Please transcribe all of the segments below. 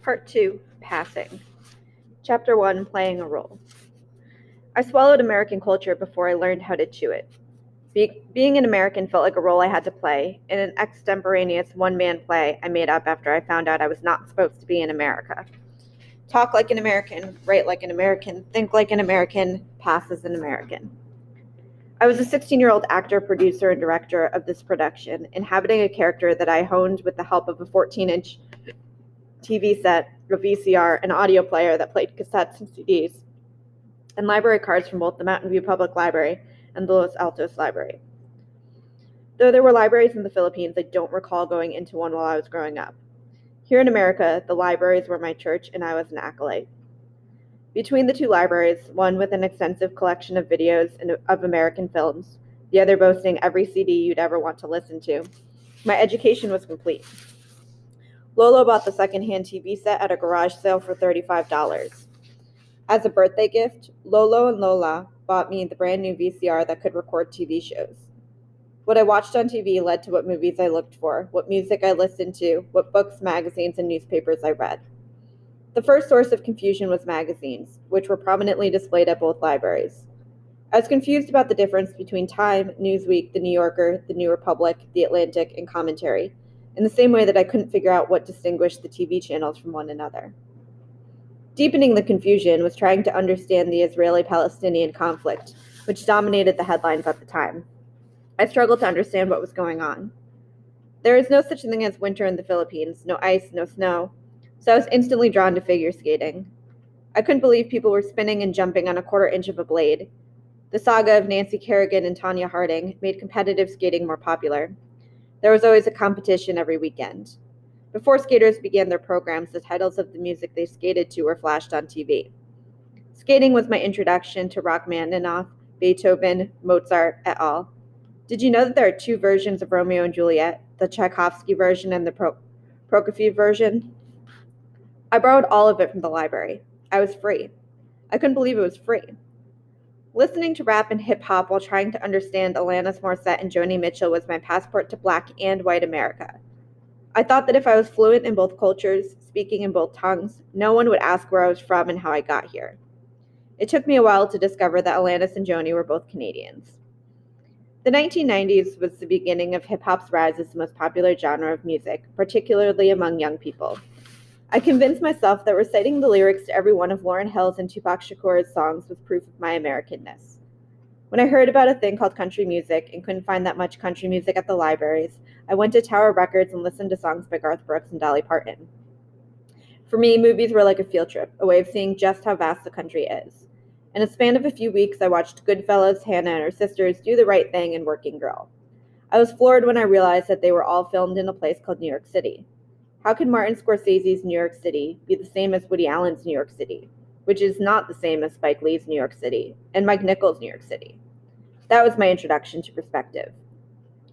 Part 2, Passing. Chapter 1, Playing a Role. I swallowed American culture before I learned how to chew it. Being an American felt like a role I had to play, in an extemporaneous one-man play I made up after I found out I was not supposed to be in America. Talk like an American, write like an American, think like an American, pass as an American. I was a 16-year-old actor, producer, and director of this production, inhabiting a character that I honed with the help of a 14-inch TV set, a VCR, an audio player that played cassettes and CDs, and library cards from both the Mountain View Public Library and the Los Altos Library. Though there were libraries in the Philippines, I don't recall going into one while I was growing up. Here in America, the libraries were my church, and I was an acolyte. Between the two libraries, one with an extensive collection of videos of American films, the other boasting every CD you'd ever want to listen to, my education was complete. Lolo bought the secondhand TV set at a garage sale for $35. As a birthday gift, Lolo and Lola bought me the brand new VCR that could record TV shows. What I watched on TV led to what movies I looked for, what music I listened to, what books, magazines, and newspapers I read. The first source of confusion was magazines, which were prominently displayed at both libraries. I was confused about the difference between Time, Newsweek, The New Yorker, The New Republic, The Atlantic, and Commentary, in the same way that I couldn't figure out what distinguished the TV channels from one another. Deepening the confusion was trying to understand the Israeli-Palestinian conflict, which dominated the headlines at the time. I struggled to understand what was going on. There is no such thing as winter in the Philippines, no ice, no snow, so I was instantly drawn to figure skating. I couldn't believe people were spinning and jumping on a quarter inch of a blade. The saga of Nancy Kerrigan and Tanya Harding made competitive skating more popular. There was always a competition every weekend. Before skaters began their programs, the titles of the music they skated to were flashed on TV. Skating was my introduction to Rachmaninoff, Beethoven, Mozart, et al. Did you know that there are two versions of Romeo and Juliet, the Tchaikovsky version and the Prokofiev version? I borrowed all of it from the library. I was free. I couldn't believe it was free. Listening to rap and hip-hop while trying to understand Alanis Morissette and Joni Mitchell was my passport to Black and white America. I thought that if I was fluent in both cultures, speaking in both tongues, no one would ask where I was from and how I got here. It took me a while to discover that Alanis and Joni were both Canadians. The 1990s was the beginning of hip-hop's rise as the most popular genre of music, particularly among young people. I convinced myself that reciting the lyrics to every one of Lauryn Hill's and Tupac Shakur's songs was proof of my Americanness. When I heard about a thing called country music and couldn't find that much country music at the libraries, I went to Tower Records and listened to songs by Garth Brooks and Dolly Parton. For me, movies were like a field trip, a way of seeing just how vast the country is. In a span of a few weeks, I watched Goodfellas, Hannah and Her Sisters, Do the Right Thing, and Working Girl. I was floored when I realized that they were all filmed in a place called New York City. How could Martin Scorsese's New York City be the same as Woody Allen's New York City, which is not the same as Spike Lee's New York City, and Mike Nichols' New York City? That was my introduction to perspective.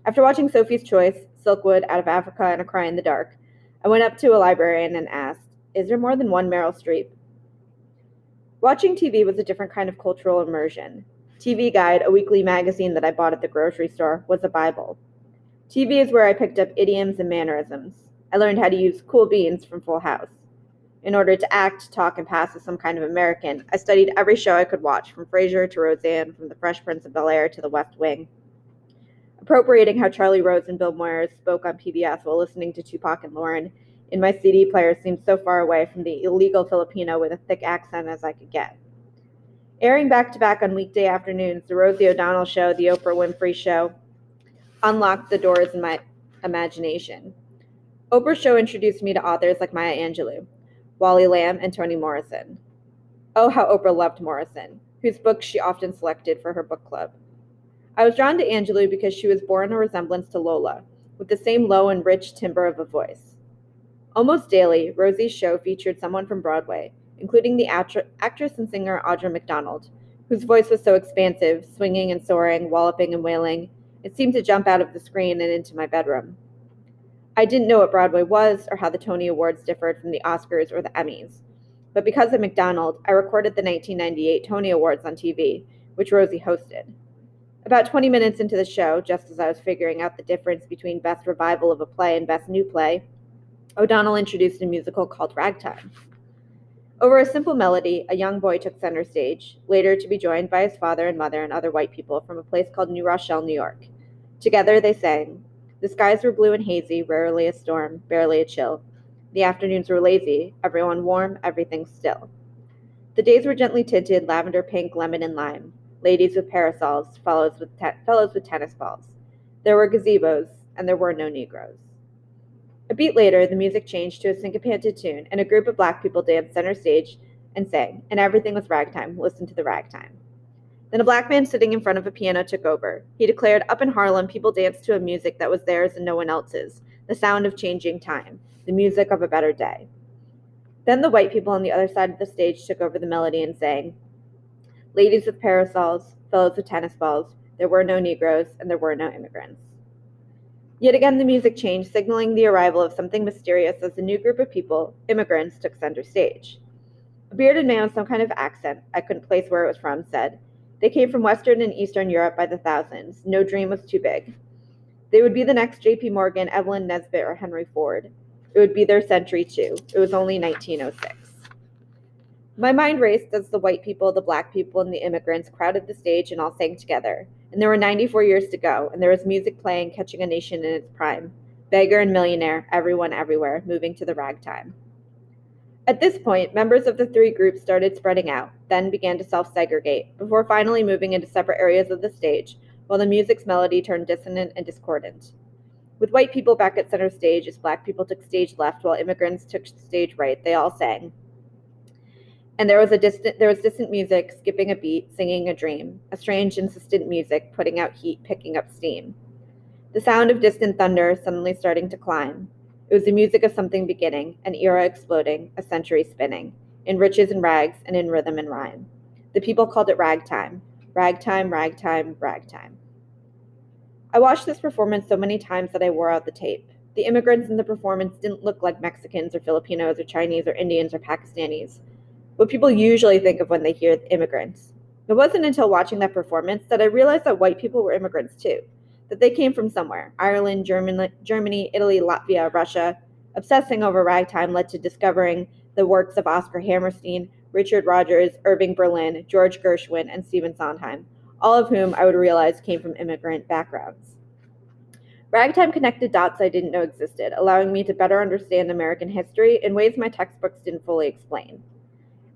After watching Sophie's Choice, Silkwood, Out of Africa, and A Cry in the Dark, I went up to a librarian and asked, "Is there more than one Meryl Streep?" Watching TV was a different kind of cultural immersion. TV Guide, a weekly magazine that I bought at the grocery store, was a Bible. TV is where I picked up idioms and mannerisms. I learned how to use cool beans from Full House. In order to act, talk, and pass as some kind of American, I studied every show I could watch, from Frasier to Roseanne, from The Fresh Prince of Bel-Air to The West Wing. Appropriating how Charlie Rose and Bill Moyers spoke on PBS while listening to Tupac and Lauren in my CD player seemed so far away from the illegal Filipino with a thick accent as I could get. Airing back-to-back on weekday afternoons, The Rosie O'Donnell Show, The Oprah Winfrey Show unlocked the doors in my imagination. Oprah's show introduced me to authors like Maya Angelou, Wally Lamb, and Toni Morrison. Oh, how Oprah loved Morrison, whose books she often selected for her book club. I was drawn to Angelou because she was born a resemblance to Lola, with the same low and rich timbre of a voice. Almost daily, Rosie's show featured someone from Broadway, including the actress and singer Audra McDonald, whose voice was so expansive, swinging and soaring, walloping and wailing, it seemed to jump out of the screen and into my bedroom. I didn't know what Broadway was or how the Tony Awards differed from the Oscars or the Emmys, but because of McDonald, I recorded the 1998 Tony Awards on TV, which Rosie hosted. About 20 minutes into the show, just as I was figuring out the difference between Best Revival of a Play and Best New Play, O'Donnell introduced a musical called Ragtime. Over a simple melody, a young boy took center stage, later to be joined by his father and mother and other white people from a place called New Rochelle, New York. Together they sang. The skies were blue and hazy, rarely a storm, barely a chill. The afternoons were lazy, everyone warm, everything still. The days were gently tinted, lavender pink, lemon, and lime. Ladies with parasols, fellows with tennis balls. There were gazebos, and there were no Negroes. A beat later, the music changed to a syncopated tune, and a group of black people danced center stage and sang, and everything was ragtime. Listen to the ragtime. Then a black man sitting in front of a piano took over. He declared, up in Harlem, people danced to a music that was theirs and no one else's, the sound of changing time, the music of a better day. Then the white people on the other side of the stage took over the melody and sang, ladies with parasols, fellows with tennis balls, there were no Negroes, and there were no immigrants. Yet again the music changed, signaling the arrival of something mysterious as a new group of people, immigrants, took center stage. A bearded man with some kind of accent, I couldn't place where it was from, said, they came from Western and Eastern Europe by the thousands. No dream was too big. They would be the next J.P. Morgan, Evelyn Nesbit, or Henry Ford. It would be their century, too. It was only 1906. My mind raced as the white people, the black people, and the immigrants crowded the stage and all sang together. And there were 94 years to go, and there was music playing, catching a nation in its prime. Beggar and millionaire, everyone everywhere, moving to the ragtime. At this point, members of the three groups started spreading out, then began to self-segregate, before finally moving into separate areas of the stage, while the music's melody turned dissonant and discordant. With white people back at center stage as black people took stage left while immigrants took stage right, they all sang. And there was distant music, skipping a beat, singing a dream, a strange, insistent music, putting out heat, picking up steam. The sound of distant thunder suddenly starting to climb. It was the music of something beginning, an era exploding, a century spinning, in riches and rags, and in rhythm and rhyme. The people called it ragtime. Ragtime, ragtime, ragtime. I watched this performance so many times that I wore out the tape. The immigrants in the performance didn't look like Mexicans or Filipinos or Chinese or Indians or Pakistanis, what people usually think of when they hear immigrants. It wasn't until watching that performance that I realized that white people were immigrants too, that they came from somewhere, Ireland, Germany, Italy, Latvia, Russia. Obsessing over ragtime led to discovering the works of Oscar Hammerstein, Richard Rogers, Irving Berlin, George Gershwin, and Stephen Sondheim, all of whom I would realize came from immigrant backgrounds. Ragtime connected dots I didn't know existed, allowing me to better understand American history in ways my textbooks didn't fully explain.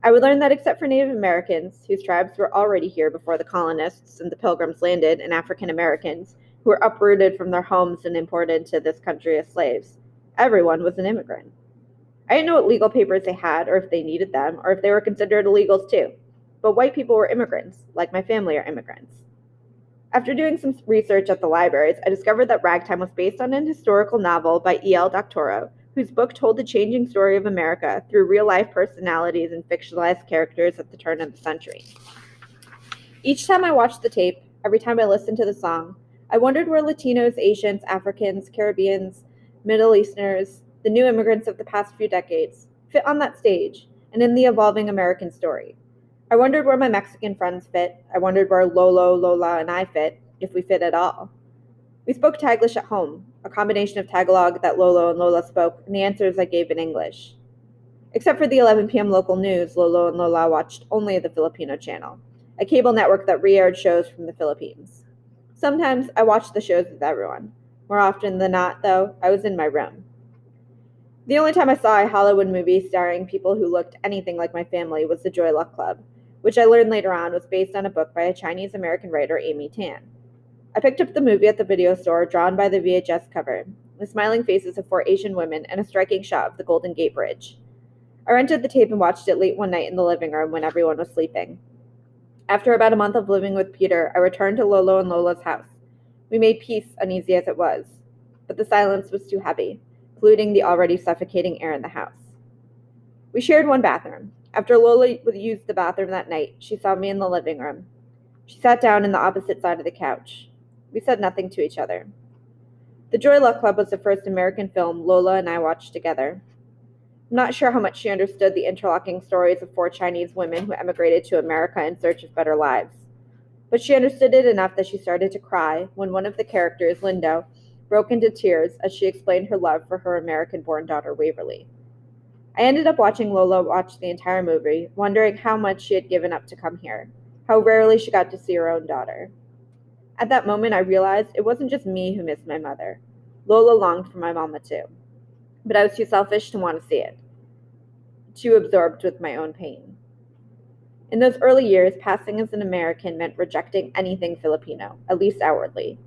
I would learn that except for Native Americans, whose tribes were already here before the colonists and the Pilgrims landed, and African Americans, who were uprooted from their homes and imported to this country as slaves, everyone was an immigrant. I didn't know what legal papers they had, or if they needed them, or if they were considered illegals too. But white people were immigrants, like my family are immigrants. After doing some research at the libraries, I discovered that Ragtime was based on an historical novel by E.L. Doctorow, whose book told the changing story of America through real-life personalities and fictionalized characters at the turn of the century. Each time I watched the tape, every time I listened to the song, I wondered where Latinos, Asians, Africans, Caribbeans, Middle Easterners, the new immigrants of the past few decades, fit on that stage and in the evolving American story. I wondered where my Mexican friends fit. I wondered where Lolo, Lola, and I fit, if we fit at all. We spoke Taglish at home, a combination of Tagalog that Lolo and Lola spoke, and the answers I gave in English. Except for the 11 p.m. local news, Lolo and Lola watched only the Filipino channel, a cable network that re-aired shows from the Philippines. Sometimes I watched the shows with everyone. More often than not, though, I was in my room. The only time I saw a Hollywood movie starring people who looked anything like my family was The Joy Luck Club, which I learned later on was based on a book by a Chinese-American writer, Amy Tan. I picked up the movie at the video store, drawn by the VHS cover, the smiling faces of 4 Asian women, and a striking shot of the Golden Gate Bridge. I rented the tape and watched it late one night in the living room when everyone was sleeping. After about a month of living with Peter, I returned to Lolo and Lola's house. We made peace, uneasy as it was, but the silence was too heavy, polluting the already suffocating air in the house. We shared one bathroom. After Lola used the bathroom that night, she saw me in the living room. She sat down in the opposite side of the couch. We said nothing to each other. The Joy Luck Club was the first American film Lola and I watched together. I'm not sure how much she understood the interlocking stories of 4 Chinese women who emigrated to America in search of better lives. But she understood it enough that she started to cry when one of the characters, Lindo, broke into tears as she explained her love for her American-born daughter Waverly. I ended up watching Lola watch the entire movie, wondering how much she had given up to come here, how rarely she got to see her own daughter. At that moment, I realized it wasn't just me who missed my mother. Lola longed for my mama too, but I was too selfish to want to see it, too absorbed with my own pain. In those early years, passing as an American meant rejecting anything Filipino, at least outwardly.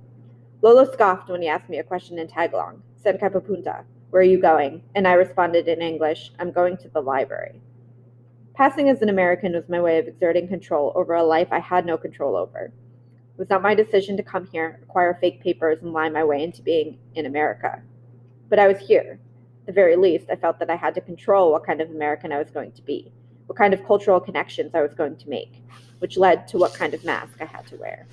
Lolo scoffed when he asked me a question in Tagalog, "Saan ka pupunta? Where are you going?" And I responded in English, "I'm going to the library." Passing as an American was my way of exerting control over a life I had no control over. It was not my decision to come here, acquire fake papers, and lie my way into being in America. But I was here. At the very least, I felt that I had to control what kind of American I was going to be, what kind of cultural connections I was going to make, which led to what kind of mask I had to wear.